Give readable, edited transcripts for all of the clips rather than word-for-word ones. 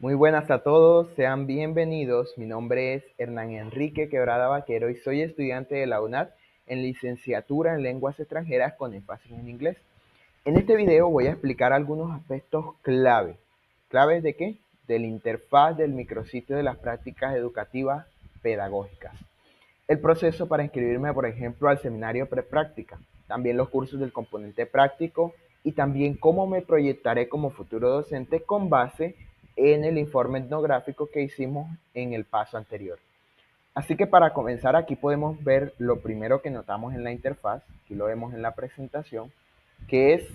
Muy buenas a todos, sean bienvenidos. Mi nombre es Hernán Enrique Quebrada Vaquero y soy estudiante de la UNAD en licenciatura en lenguas extranjeras con énfasis en inglés. En este video voy a explicar algunos aspectos clave. ¿Claves de qué? De la interfaz del micrositio de las prácticas educativas pedagógicas. El proceso para inscribirme, por ejemplo, al seminario prepráctica, también los cursos del componente práctico y también cómo me proyectaré como futuro docente con base en el informe etnográfico que hicimos en el paso anterior. Así que para comenzar aquí podemos ver lo primero que notamos en la interfaz, aquí lo vemos en la presentación, que es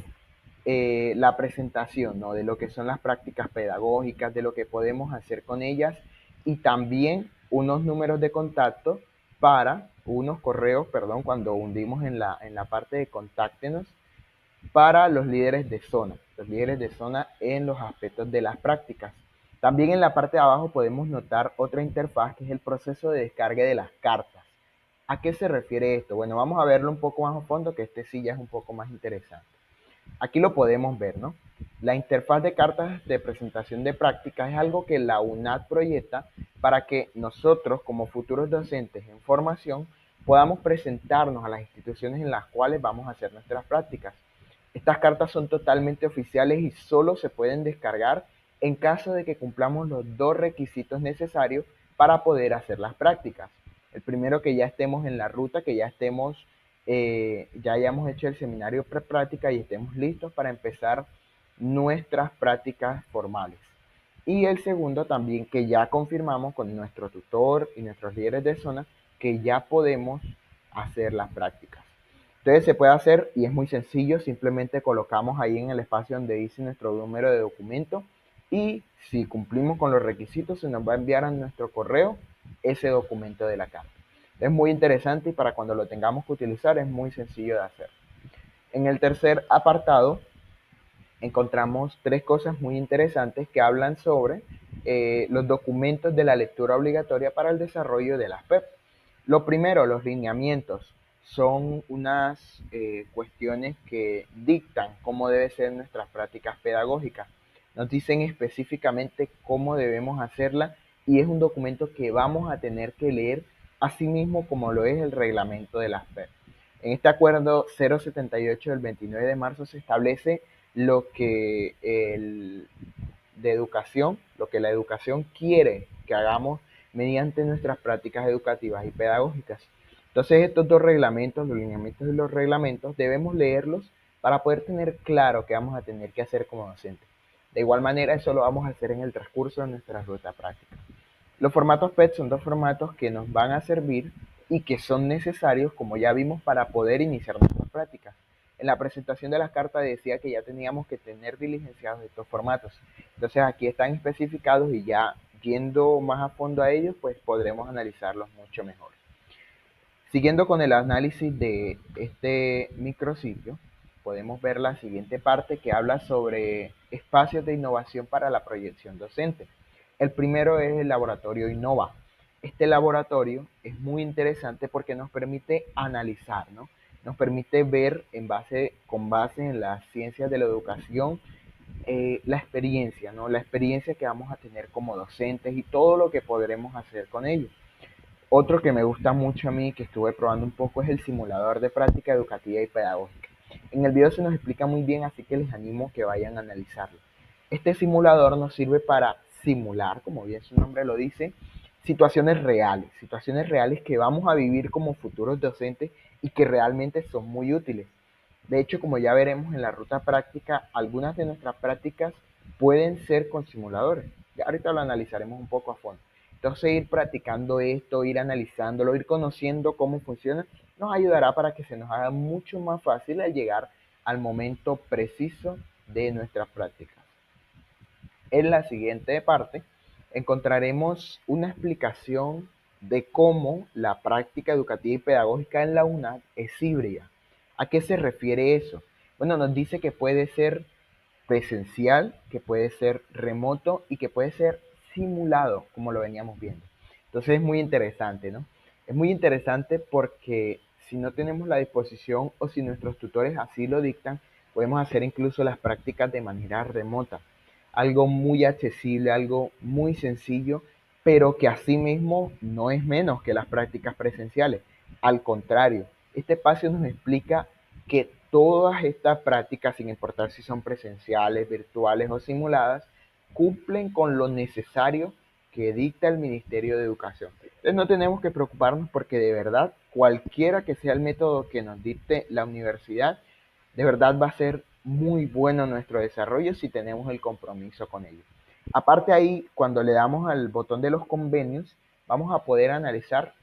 la presentación, ¿no? De lo que son las prácticas pedagógicas, de lo que podemos hacer con ellas y también unos números de contacto para unos correos, perdón, cuando hundimos en la parte de contáctenos para los líderes de zona en los aspectos de las prácticas. También en la parte de abajo podemos notar otra interfaz que es el proceso de descarga de las cartas. ¿A qué se refiere esto? Bueno, vamos a verlo un poco más a fondo, que este sí ya es un poco más interesante. Aquí lo podemos ver, ¿no? La interfaz de cartas de presentación de prácticas es algo que la UNAD proyecta para que nosotros, como futuros docentes en formación, podamos presentarnos a las instituciones en las cuales vamos a hacer nuestras prácticas. Estas cartas son totalmente oficiales y solo se pueden descargar en caso de que cumplamos los dos requisitos necesarios para poder hacer las prácticas. El primero, que ya estemos en la ruta, que ya hayamos hecho el seminario prepráctica y estemos listos para empezar nuestras prácticas formales. Y el segundo también, que ya confirmamos con nuestro tutor y nuestros líderes de zona que ya podemos hacer las prácticas. Entonces se puede hacer y es muy sencillo, simplemente colocamos ahí en el espacio donde dice nuestro número de documento y si cumplimos con los requisitos se nos va a enviar a nuestro correo ese documento de la carta. Es muy interesante y para cuando lo tengamos que utilizar es muy sencillo de hacer. En el tercer apartado encontramos tres cosas muy interesantes que hablan sobre los documentos de la lectura obligatoria para el desarrollo de las PEP. Lo primero, los lineamientos. Son unas cuestiones que dictan cómo deben ser nuestras prácticas pedagógicas. Nos dicen específicamente cómo debemos hacerla y es un documento que vamos a tener que leer así mismo como lo es el reglamento de las PEP. En este acuerdo 078 del 29 de marzo se establece lo que lo que la educación quiere que hagamos mediante nuestras prácticas educativas y pedagógicas. Entonces estos dos reglamentos, los lineamientos y los reglamentos, debemos leerlos para poder tener claro qué vamos a tener que hacer como docentes. De igual manera, eso lo vamos a hacer en el transcurso de nuestra ruta práctica. Los formatos PET son dos formatos que nos van a servir y que son necesarios, como ya vimos, para poder iniciar nuestras prácticas. En la presentación de las cartas decía que ya teníamos que tener diligenciados estos formatos. Entonces aquí están especificados y ya yendo más a fondo a ellos, pues podremos analizarlos mucho mejor. Siguiendo con el análisis de este micrositio, podemos ver la siguiente parte que habla sobre espacios de innovación para la proyección docente. El primero es el laboratorio Innova. Este laboratorio es muy interesante porque nos permite analizar, ¿no? Nos permite ver con base en las ciencias de la educación, la experiencia, ¿no? La experiencia que vamos a tener como docentes y todo lo que podremos hacer con ellos. Otro que me gusta mucho a mí, que estuve probando un poco, es el simulador de práctica educativa y pedagógica. En el video se nos explica muy bien, así que les animo que vayan a analizarlo. Este simulador nos sirve para simular, como bien su nombre lo dice, situaciones reales que vamos a vivir como futuros docentes y que realmente son muy útiles. De hecho, como ya veremos en la ruta práctica, algunas de nuestras prácticas pueden ser con simuladores. Ya ahorita lo analizaremos un poco a fondo. Entonces, ir practicando esto, ir analizándolo, ir conociendo cómo funciona, nos ayudará para que se nos haga mucho más fácil al llegar al momento preciso de nuestras prácticas. En la siguiente parte encontraremos una explicación de cómo la práctica educativa y pedagógica en la UNAD es híbrida. ¿A qué se refiere eso? Bueno, nos dice que puede ser presencial, que puede ser remoto y que puede ser simulado, como lo veníamos viendo. Entonces es muy interesante, ¿no? Es muy interesante porque si no tenemos la disposición o si nuestros tutores así lo dictan, podemos hacer incluso las prácticas de manera remota. algo muy accesible, algo muy sencillo, pero que asimismo no es menos que las prácticas presenciales. Al contrario, este espacio nos explica que todas estas prácticas, sin importar si son presenciales, virtuales o simuladas, cumplen con lo necesario que dicta el Ministerio de Educación. Entonces no tenemos que preocuparnos porque de verdad, cualquiera que sea el método que nos dicte la universidad, de verdad va a ser muy bueno nuestro desarrollo si tenemos el compromiso con ello. Aparte ahí, cuando le damos al botón de los convenios, vamos a poder analizar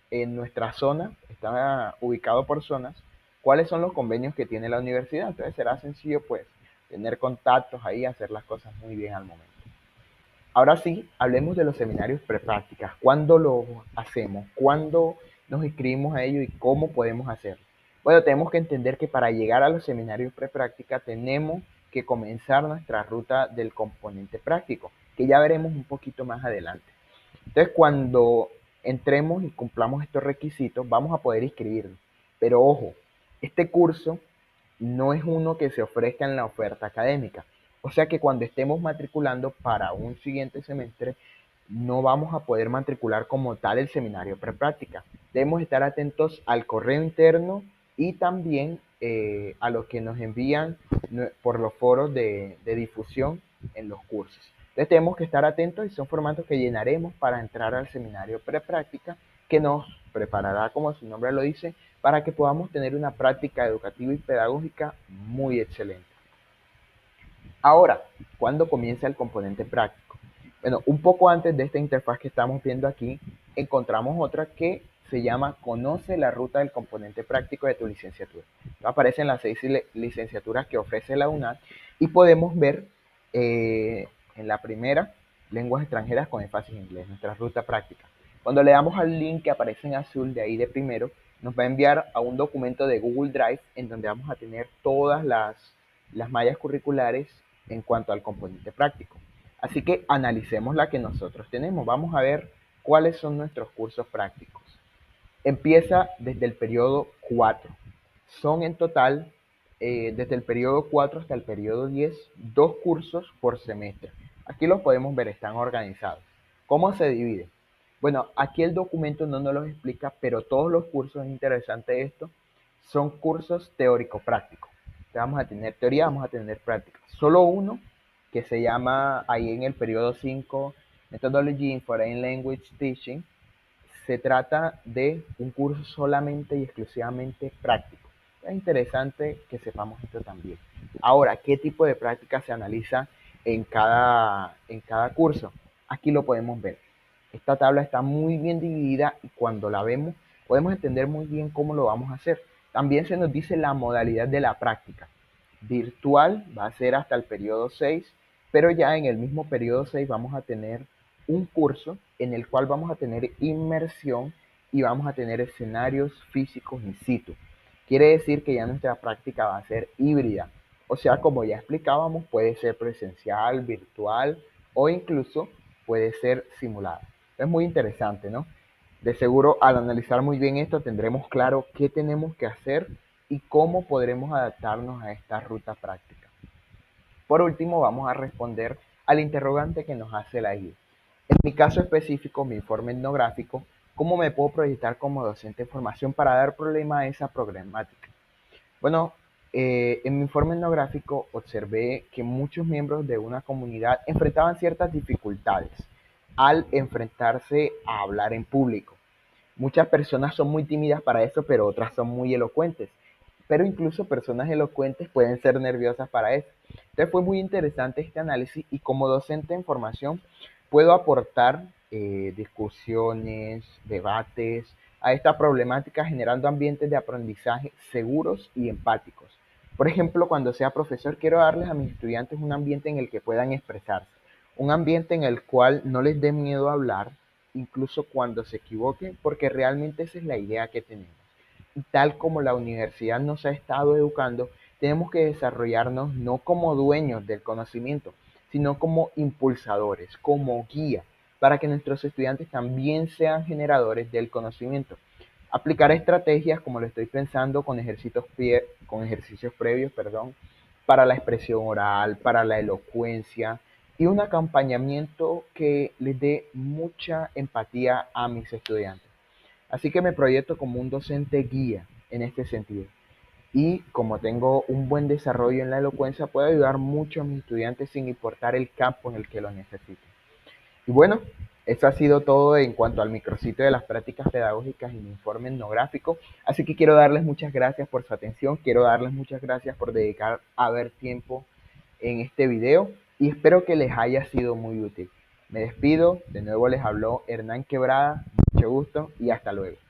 en nuestra zona, está ubicado por zonas, cuáles son los convenios que tiene la universidad. Entonces será sencillo pues tener contactos ahí, hacer las cosas muy bien al momento. Ahora sí, hablemos de los seminarios preprácticas. ¿Cuándo los hacemos? ¿Cuándo nos inscribimos a ello y cómo podemos hacerlo? Bueno, tenemos que entender que para llegar a los seminarios prepráctica tenemos que comenzar nuestra ruta del componente práctico, que ya veremos un poquito más adelante. Entonces, cuando entremos y cumplamos estos requisitos, vamos a poder inscribirnos. Pero ojo, este curso no es uno que se ofrezca en la oferta académica. O sea que cuando estemos matriculando para un siguiente semestre, no vamos a poder matricular como tal el seminario prepráctica. Debemos estar atentos al correo interno y también a lo que nos envían por los foros de difusión en los cursos. Entonces tenemos que estar atentos y son formatos que llenaremos para entrar al seminario prepráctica que nos preparará, como su nombre lo dice, para que podamos tener una práctica educativa y pedagógica muy excelente. Ahora, ¿cuándo comienza el componente práctico? Bueno, un poco antes de esta interfaz que estamos viendo aquí, encontramos otra que se llama Conoce la ruta del componente práctico de tu licenciatura. Aparecen las 6 licenciaturas que ofrece la UNAD y podemos ver en la primera, lenguas extranjeras con énfasis en inglés, nuestra ruta práctica. Cuando le damos al link que aparece en azul de ahí de primero, nos va a enviar a un documento de Google Drive en donde vamos a tener todas las mallas curriculares en cuanto al componente práctico. Así que analicemos la que nosotros tenemos. Vamos a ver cuáles son nuestros cursos prácticos. Empieza desde el periodo 4. Son en total, desde el periodo 4 hasta el periodo 10, 2 cursos por semestre. Aquí los podemos ver, están organizados. ¿Cómo se divide? Bueno, aquí el documento no nos lo explica, pero todos los cursos, es interesante esto, son cursos teórico-prácticos. Vamos a tener teoría, vamos a tener práctica. Solo uno, que se llama ahí en el periodo 5, Methodology in Foreign Language Teaching, se trata de un curso solamente y exclusivamente práctico. Es interesante que sepamos esto también. Ahora, ¿qué tipo de práctica se analiza en cada curso? Aquí lo podemos ver. Esta tabla está muy bien dividida y cuando la vemos podemos entender muy bien cómo lo vamos a hacer. También se nos dice la modalidad de la práctica. Virtual va a ser hasta el periodo 6, pero ya en el mismo periodo 6 vamos a tener un curso en el cual vamos a tener inmersión y vamos a tener escenarios físicos in situ. Quiere decir que ya nuestra práctica va a ser híbrida. O sea, como ya explicábamos, puede ser presencial, virtual o incluso puede ser simulada. Es muy interesante, ¿no? De seguro, al analizar muy bien esto, tendremos claro qué tenemos que hacer y cómo podremos adaptarnos a esta ruta práctica. Por último, vamos a responder al interrogante que nos hace la guía. En mi caso específico, mi informe etnográfico, ¿cómo me puedo proyectar como docente de formación para dar problema a esa problemática? Bueno, en mi informe etnográfico observé que muchos miembros de una comunidad enfrentaban ciertas dificultades al enfrentarse a hablar en público. Muchas personas son muy tímidas para eso, pero otras son muy elocuentes. Pero incluso personas elocuentes pueden ser nerviosas para eso. Entonces fue muy interesante este análisis y como docente en formación puedo aportar discusiones, debates a esta problemática generando ambientes de aprendizaje seguros y empáticos. Por ejemplo, cuando sea profesor quiero darles a mis estudiantes un ambiente en el que puedan expresarse, un ambiente en el cual no les dé miedo hablar, incluso cuando se equivoquen, porque realmente esa es la idea que tenemos. Y tal como la universidad nos ha estado educando, tenemos que desarrollarnos no como dueños del conocimiento, sino como impulsadores, como guía, para que nuestros estudiantes también sean generadores del conocimiento. Aplicar estrategias, como lo estoy pensando, con ejercicios previos, para la expresión oral, para la elocuencia, y un acompañamiento que les dé mucha empatía a mis estudiantes. Así que me proyecto como un docente guía en este sentido. Y como tengo un buen desarrollo en la elocuencia, puedo ayudar mucho a mis estudiantes sin importar el campo en el que lo necesiten. Y bueno, eso ha sido todo en cuanto al micrositio de las prácticas pedagógicas y mi informe etnográfico. Así que quiero darles muchas gracias por su atención, quiero darles muchas gracias por dedicar a ver tiempo en este video y espero que les haya sido muy útil. Me despido, de nuevo les habló Hernán Quebrada, mucho gusto y hasta luego.